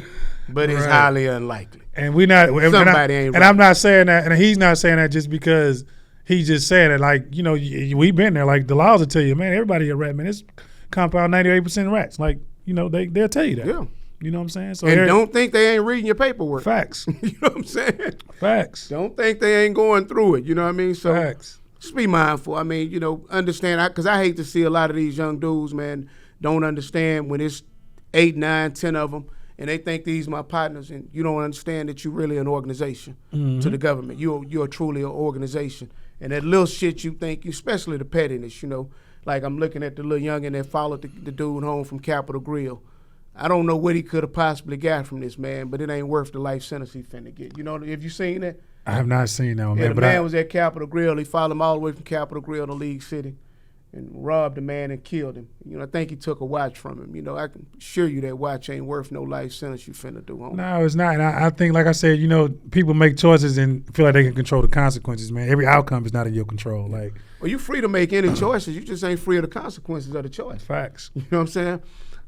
but it's highly unlikely. And we not. Somebody ain't. And I'm not saying that, and he's not saying that just because. He's just saying it like, we've been there. Like, the laws will tell you, man, everybody a rat, man. It's compound 98% rats. Like, they'll tell you that. Yeah. You know what I'm saying? So and don't think they ain't reading your paperwork. Facts. You know what I'm saying? Facts. Don't think they ain't going through it. You know what I mean? So facts. Just be mindful. I mean, understand. Because I hate to see a lot of these young dudes, man, don't understand when it's 8, 9, 10 of them. and they think these my partners, and you don't understand that you're really an organization to the government. You're truly an organization. And that little shit you think, especially the pettiness, like I'm looking at the little youngin' that followed the dude home from Capitol Grill. I don't know what he could have possibly got from this man, but it ain't worth the life sentence he finna get. Have you seen that? I have not seen that one, man. The man was at Capitol Grill. He followed him all the way from Capitol Grill to League City and robbed the man and killed him. I think he took a watch from him. I can assure you that watch ain't worth no life sentence you finna do, homie. No, it's not. And I think, like I said, people make choices and feel like they can control the consequences, man. Every outcome is not in your control. Well, you're free to make any choices. You just ain't free of the consequences of the choice. Facts. You know what I'm saying?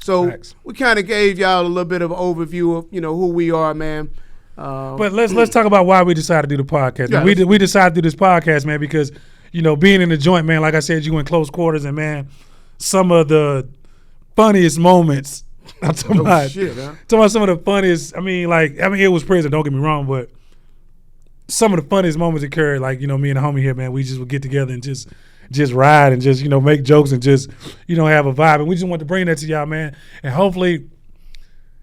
So we kind of gave y'all a little bit of an overview of, who we are, man. But let's talk about why we decided to do the podcast. Yeah, we decided to do this podcast, man, because being in the joint, man, like I said, you in close quarters, and man, some of the funniest moments. I'm talking about some of the funniest. It was prison. Don't get me wrong, but some of the funniest moments occurred. Like me and the homie here, man, we just would get together and just ride and just make jokes and just have a vibe. And we just want to bring that to y'all, man. And hopefully,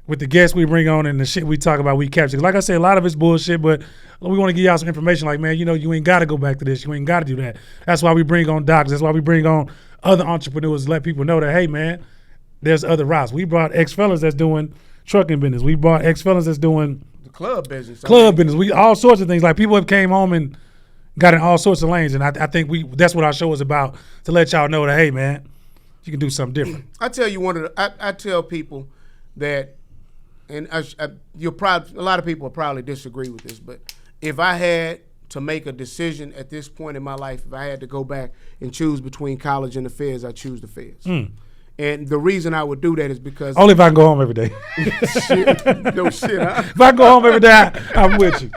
with the guests we bring on and the shit we talk about, we capture. Like I said, a lot of it's bullshit, but we want to give y'all some information. Like, man, you ain't got to go back to this. You ain't got to do that. That's why we bring on docs. That's why we bring on other entrepreneurs to let people know that, hey, man, there's other routes. We brought ex-fellas that's doing trucking business. We brought ex-fellas that's doing the club business. Business. We all sorts of things. Like, people have came home and got in all sorts of lanes, and I think that's what our show is about, to let y'all know that, hey, man, you can do something different. I tell you I tell people that, and a lot of people will probably disagree with this, but if I had to make a decision at this point in my life, if I had to go back and choose between college and the feds, I choose the feds. And the reason I would do that is because only if I can go home every day. No shit, huh? If I go home every day, I'm with you.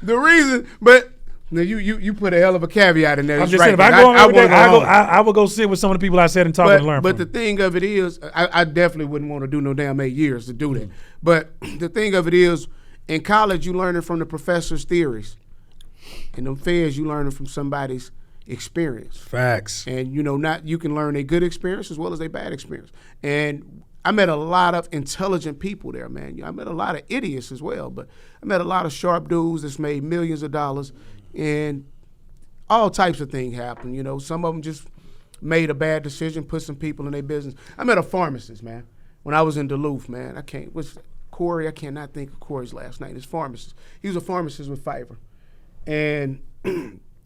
The reason, but now you put a hell of a caveat in there. I'm just saying, if I go home every day, I would go sit with some of the people I said and talk and learn from. But the thing of it is, I definitely wouldn't want to do no damn 8 years to do that. But the thing of it is, in college, you learning from the professor's theories. In them feds, you learning from somebody's experience. Facts. And you can learn a good experience as well as a bad experience. And I met a lot of intelligent people there, man. I met a lot of idiots as well, but I met a lot of sharp dudes that's made millions of dollars, and all types of things happen. Some of them just made a bad decision, put some people in their business. I met a pharmacist, man, when I was in Duluth, man. Corey? I cannot think of Corey's last name. His pharmacist. He was a pharmacist with Fiverr. And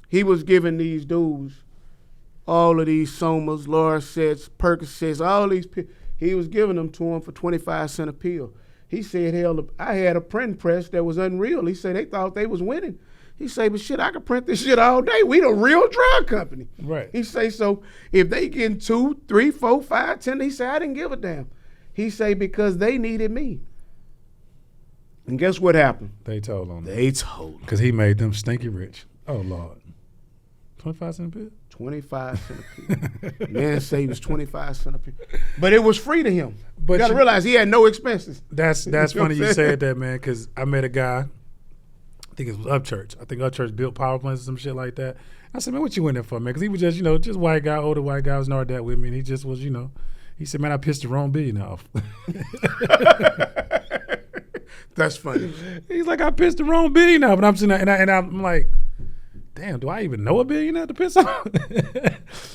he was giving these dudes all of these Somas, Lorcets, Percocets, all these pills. He was giving them to them for 25 cents a pill. He said, hell, I had a print press that was unreal. He said they thought they was winning. He said, but shit, I could print this shit all day. We the real drug company. Right. He say, so if they getting 2, 3, 4, 5, 10, he said, I didn't give a damn. He say, because they needed me. And guess what happened? They told on him. They told him. Because he made them stinky rich. Oh, Lord. 25 cents a pill? 25 cents a pill. Man say he was 25 cents a pill. But it was free to him. But you got to realize he had no expenses. That's funny you said that, man, because I met a guy, I think it was Upchurch. I think Upchurch built power plants or some shit like that. I said, man, what you in there for, man? Because he was just, just white guy, older white guy, was not that with me. And he just was, he said, man, I pissed the wrong billion off. That's funny. He's like, I pissed the wrong billionaire. And I'm sitting there, and I'm like, damn, do I even know a billionaire to piss off?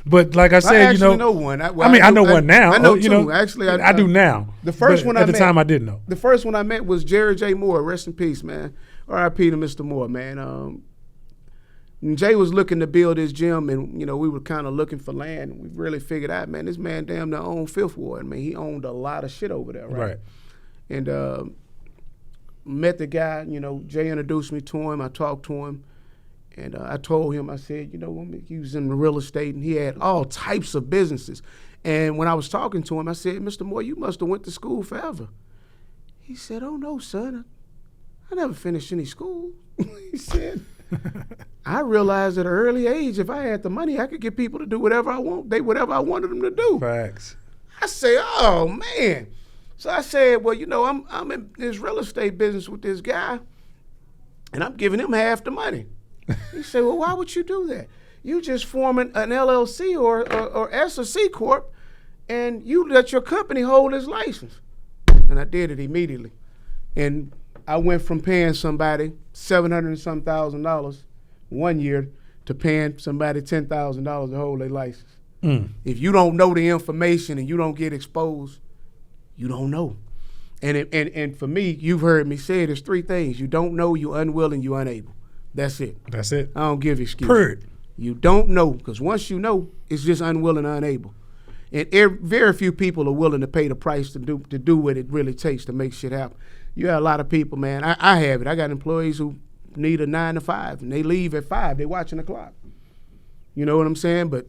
But like I said, I know one. I know one now. I know two. Actually, I do now. The first one at the time I didn't know. The first one I met was Jared J. Moore. Rest in peace, man. R.I.P. to Mr. Moore, man. Jay was looking to build his gym, and we were kind of looking for land. And we really figured out, man, this man damn near owned Fifth Ward. I mean, he owned a lot of shit over there, right? And met the guy. Jay introduced me to him. I talked to him, and I told him, I said, he was in real estate, and he had all types of businesses. And when I was talking to him, I said, Mr. Moore, you must have went to school forever. He said, oh no, son, I never finished any school. He said, I realized at an early age, if I had the money, I could get people to do whatever I whatever I wanted them to do. Facts. I said, oh man. So I said, well, I'm in this real estate business with this guy, and I'm giving him half the money. He said, well, why would you do that? You just form an LLC or S or C Corp, and you let your company hold his license. And I did it immediately. And I went from paying somebody $700 and some $1,000 1 year to paying somebody $10,000 to hold their license. If you don't know the information and you don't get exposed, you don't know. And for me, you've heard me say there's three things. You don't know, you unwilling, you unable. That's it. That's it. I don't give excuses. Period. You don't know, because once you know, it's just unwilling or unable. And very few people are willing to pay the price to do what it really takes to make shit happen. You have a lot of people, man. I have it. I got employees who need a 9 to 5, and they leave at 5. They watching the clock. You know what I'm saying? But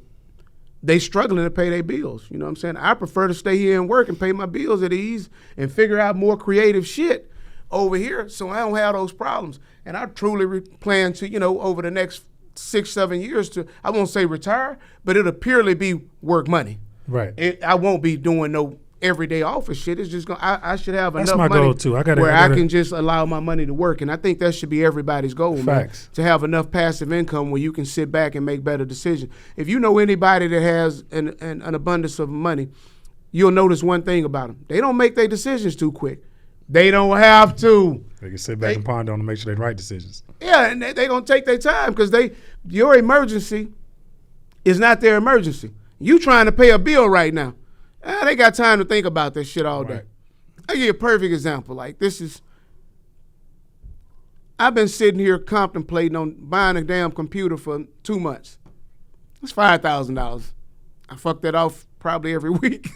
they struggling to pay their bills. You know what I'm saying? I prefer to stay here and work and pay my bills at ease and figure out more creative shit over here so I don't have those problems. And I truly plan to, over the next 6-7 years I won't say retire, but it'll purely be work money. Right. I won't be doing no everyday office shit. It's just I should have enough money. That's my goal too. I can just allow my money to work, and I think that should be everybody's goal, Facts. man. To have enough passive income where you can sit back and make better decisions. If you know anybody that has an abundance of money, you'll notice one thing about them: they don't make their decisions too quick. They don't have to. They can sit back and ponder on to make sure they right decisions. Yeah, and they gonna take their time because your emergency is not their emergency. You trying to pay a bill right now. They got time to think about this shit all day. I'll give you a perfect example. Like I've been sitting here contemplating on buying a damn computer for 2 months. It's $5,000. I fuck that off probably every week.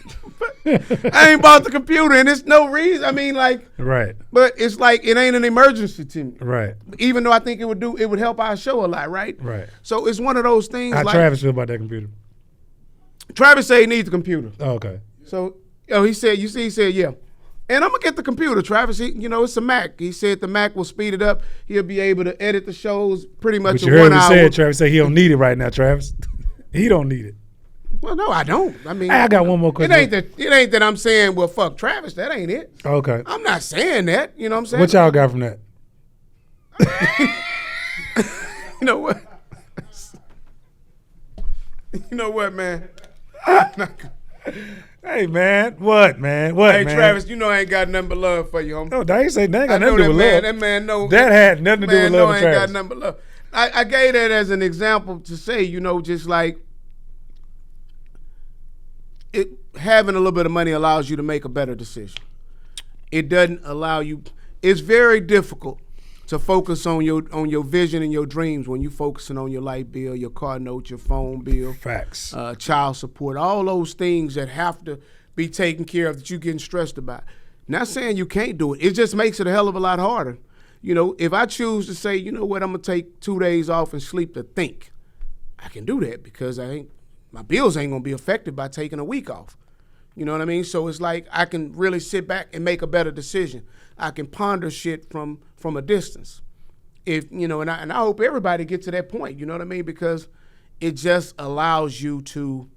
I ain't bought the computer, and it's no reason. I mean, right. But it's like it ain't an emergency to me. Right. Even though I think it would help our show a lot, right? Right. So it's one of those things. How Travis feel about that computer? Travis said he needs the computer. Oh, okay. So, he said, yeah. And I'm going to get the computer, Travis. It's a Mac. He said the Mac will speed it up. He'll be able to edit the shows pretty much in 1 hour. But you heard what he said, Travis said he don't need it right now, Travis. He don't need it. Well, no, I don't. I mean, I got one more question. It ain't that I'm saying, well, fuck Travis. That ain't it. Okay. I'm not saying that. You know what I'm saying? What y'all got from that? You know what? You know what, man? Hey, man. What, man? What, hey, man? Travis, I ain't got nothing but love for you, homie. No, they ain't say that ain't got nothing to do with love. That man know. That had nothing to do with love with Travis. I ain't got nothing but love. I gave that as an example to say, just like having a little bit of money allows you to make a better decision. It doesn't allow you. It's very difficult to focus on your vision and your dreams when you're focusing on your light bill, your car note, your phone bill. Facts. Child support, all those things that have to be taken care of that you're getting stressed about. Not saying you can't do it. It just makes it a hell of a lot harder. If I choose to say, you know what, I'm going to take 2 days off and sleep to think, I can do that because my bills ain't going to be affected by taking a week off. You know what I mean? So it's like I can really sit back and make a better decision. I can ponder shit from a distance. And I hope everybody gets to that point, you know what I mean? Because it just allows you to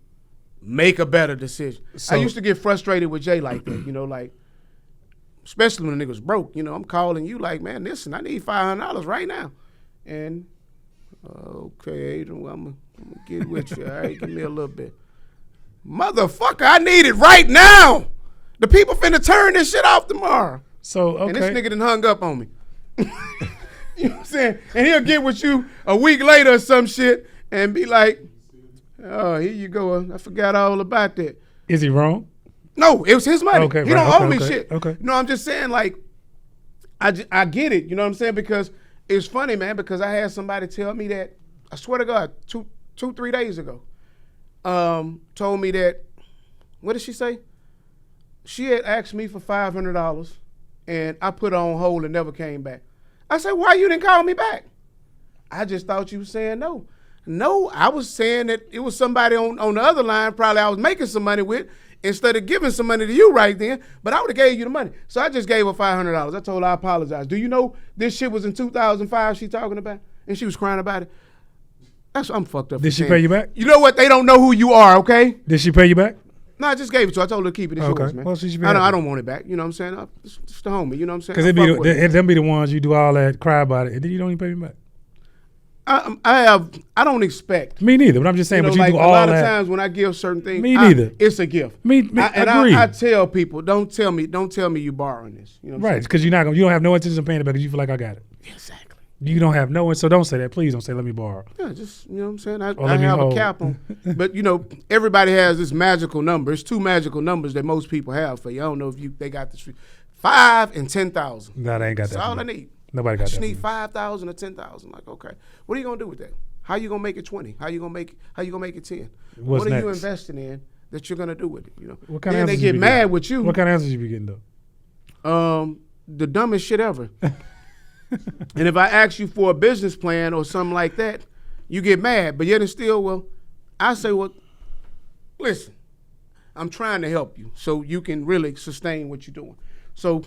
make a better decision. I used to get frustrated with Jay like that, especially when the niggas broke. I'm calling you like, man, listen, I need $500 right now. And, okay, Adrian, well, I'm going to get with you. All right, give me a little bit. Motherfucker, I need it right now. The people finna turn this shit off tomorrow. So, okay. And this nigga done hung up on me. You know what I'm saying? And he'll get with you a week later or some shit and be like, oh, here you go. I forgot all about that. Is he wrong? No, it was his money. Okay, he don't owe me shit. Okay. No, I'm just saying, like, I get it. You know what I'm saying? Because it's funny, man, because I had somebody tell me that, I swear to God, 3 days ago, told me that, what did she say? She had asked me for $500 and I put her on hold and never came back. I said, why you didn't call me back? I just thought you were saying no. No, I was saying that it was somebody on the other line probably I was making some money with instead of giving some money to you right then, but I would have gave you the money. So I just gave her $500. I told her I apologize. Do you know this shit was in 2005 she talking about? And she was crying about it. I'm fucked up. Did she pay you back? You know what? They don't know who you are, okay? Did she pay you back? No, I just gave it to her. I told her to keep it. It's yours, man. Well, she should be I don't want it back. You know what I'm saying? It's the homie. You know what I'm saying? Because them be the ones you do all that, cry about it, and then you don't even pay me back. I don't expect. Me neither, but I'm just saying, but you do all that. A lot of times when I give certain things, me neither. It's a gift. I agree. I tell people, don't tell me you borrowing this. You know right, because you don't have no intention of paying it back because you feel like I got it. Exactly. You don't have no, so don't say that. Please don't say let me borrow. Yeah, just you know what I'm saying. I have a cap on, but everybody has this magical number. It's 2 magical numbers that most people have for you. I don't know if they got this 5 and 10,000. No, they ain't got that. That's all I need. Nobody got that. I just need 5,000 or 10,000. Like, okay, what are you gonna do with that? How you gonna make it 20? How you gonna make it 10? What are you investing in that you're gonna do with it? What kind then of they get mad with you. What kind of answers you be getting though? The dumbest shit ever. And if I ask you for a business plan or something like that, you get mad. But yet and still, I say, listen, I'm trying to help you so you can really sustain what you're doing. So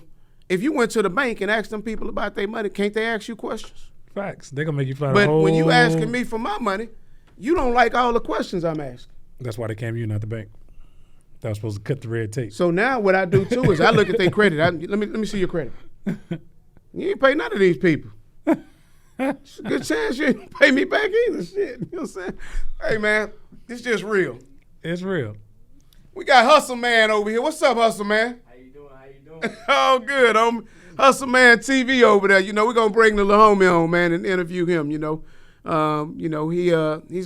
if you went to the bank and asked them people about their money, can't they ask you questions? Facts. They're going to make you fly But when you asking me for my money, you don't like all the questions I'm asking. That's why they came to you, not the bank. That was supposed to cut the red tape. So now what I do, too, is I look at their credit. Let me see your credit. You ain't pay none of these people. It's a good chance you ain't pay me back either. Shit. You know what I'm saying? Hey, man, it's just real. It's real. We got Hustle Man over here. What's up, Hustle Man? How you doing? Oh, good. Hustle Man TV over there. We're going to bring the little homie on, man, and interview him, He's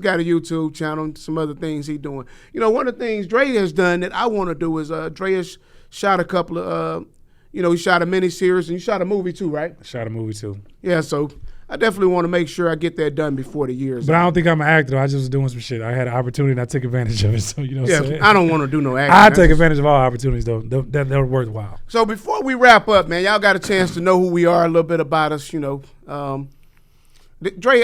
got a YouTube channel and some other things he's doing. One of the things Dre has done that I want to do is Dre has shot a couple of he shot a miniseries and you shot a movie too, right? I shot a movie too. Yeah, so I definitely want to make sure I get that done before the year's But out. I don't think I'm an actor, though. I just was doing some shit. I had an opportunity and I took advantage of it. So, what I'm saying? I don't want to do no acting. I take advantage of all opportunities, though. They're worthwhile. So before we wrap up, man, y'all got a chance to know who we are, a little bit about us, Dre,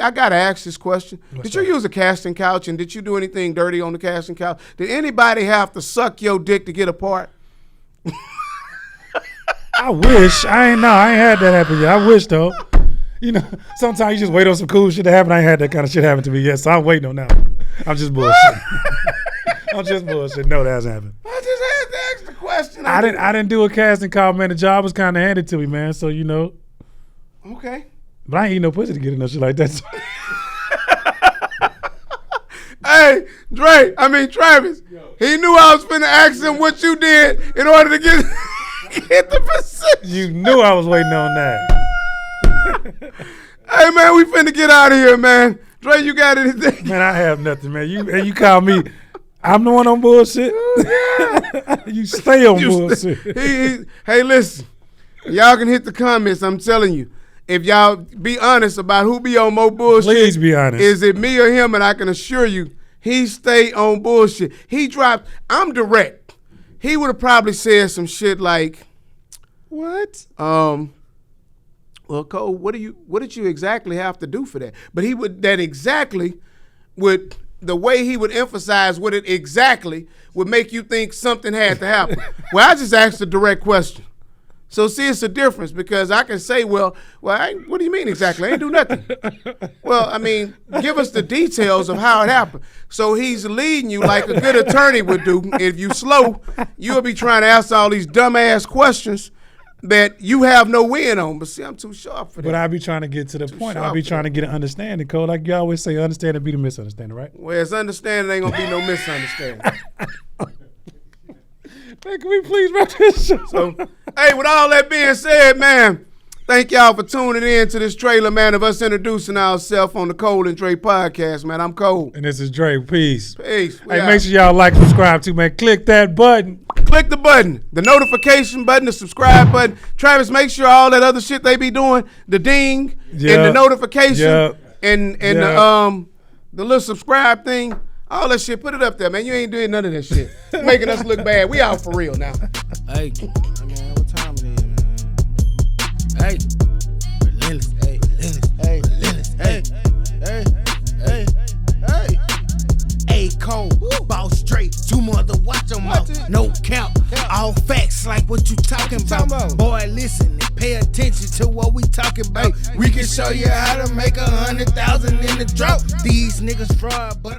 I got to ask this question. Did you use a casting couch and did you do anything dirty on the casting couch? Did anybody have to suck your dick to get a part? I wish. I ain't had that happen yet. I wish, though. Sometimes you just wait on some cool shit to happen. I ain't had that kind of shit happen to me yet, so I'm waiting on that one. I'm just bullshit. No, that hasn't happened. I just had to ask the question. I didn't do a casting call, man. The job was kind of handed to me, man, so Okay. But I ain't eating no pussy to get no shit like that. So. Hey, Travis, he knew I was finna ask him what you did in order to get the position. You knew I was waiting on that. Hey, man, we finna get out of here, man. Dre, you got anything? Man, I have nothing, man. You call me. I'm the one on bullshit. You stay on bullshit. Hey, listen. Y'all can hit the comments. I'm telling you. If y'all be honest about who be on more bullshit. Please be honest. Is it me or him? And I can assure you, he stay on bullshit. I'm direct. He would have probably said some shit like, what? Well, Cole, what did you exactly have to do for that? But the way he would emphasize what it exactly would make you think something had to happen. Well, I just asked a direct question. So see, it's a difference because I can say, what do you mean exactly? I ain't do nothing. Well, I mean, give us the details of how it happened. So he's leading you like a good attorney would do. If you slow, you'll be trying to ask all these dumbass questions that you have no win on. But see, I'm too sharp for that. But I be trying to get to the point. I be trying to get an understanding, Cole. Like you always say, understand and be the misunderstanding, right? Well, it's understanding ain't going to be no misunderstanding. Man, can we please wrap this show? So, hey, with all that being said, man, thank y'all for tuning in to this trailer, man, of us introducing ourselves on the Cole and Dre Podcast, man. I'm Cole. And this is Dre. Peace. Peace. Hey, make sure y'all like, subscribe too, man. Click that button. Click the button, the notification button, the subscribe button. Travis, make sure all that other shit they be doing, the ding and the notification and the little subscribe thing. All that shit, put it up there, man. You ain't doing none of that shit. Making us look bad. We out for real now. Hey, man, what time it is, man? Hey, relentless, hey, relentless, hey, hey. Hey, Cole, Boss Dre, 2 mother, watch them out. No cap, all facts like what you talking about. Boy, listen and pay attention to what we talking about. We can show you how to make 100,000 in the drought. These niggas fraud, but